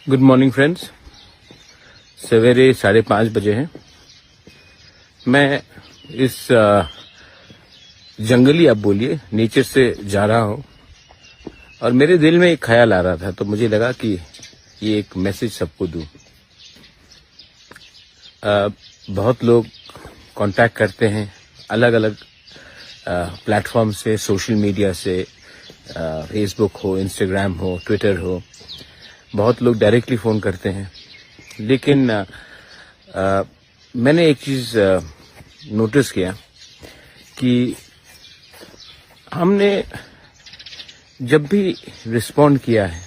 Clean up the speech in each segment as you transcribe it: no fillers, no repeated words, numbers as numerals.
Good morning friends. सवेरे 5:30 बजे हैं। मैं इस जंगली, आप बोलिए, नेचर से जा रहा हूं और मेरे दिल में एक ख्याल आ रहा था, तो मुझे लगा कि ये एक मैसेज सबको दूं। बहुत लोग कांटेक्ट करते हैं अलग अलग प्लेटफॉर्म से, सोशल मीडिया से, फेसबुक हो, इंस्टाग्राम हो, ट्विटर हो। बहुत लोग डायरेक्टली फ़ोन करते हैं, लेकिन मैंने एक चीज़ नोटिस किया कि हमने जब भी रिस्पॉन्ड किया है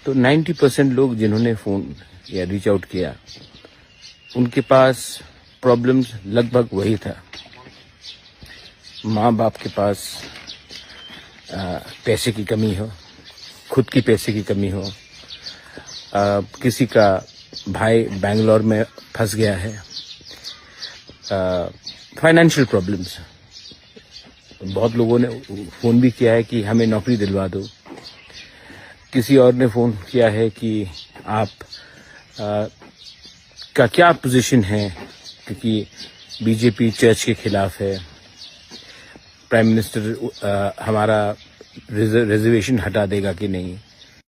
तो 90% लोग जिन्होंने फ़ोन या रीच आउट किया, उनके पास प्रॉब्लम्स लगभग वही था। माँ बाप के पास पैसे की कमी हो, खुद की पैसे की कमी हो, किसी का भाई बेंगलोर में फंस गया है, फाइनेंशियल प्रॉब्लम्स। बहुत लोगों ने फ़ोन भी किया है कि हमें नौकरी दिलवा दो। किसी और ने फ़ोन किया है कि आप का क्या पोजीशन है, क्योंकि बीजेपी चर्च के खिलाफ है, प्राइम मिनिस्टर हमारा रिजर्वेशन हटा देगा कि नहीं।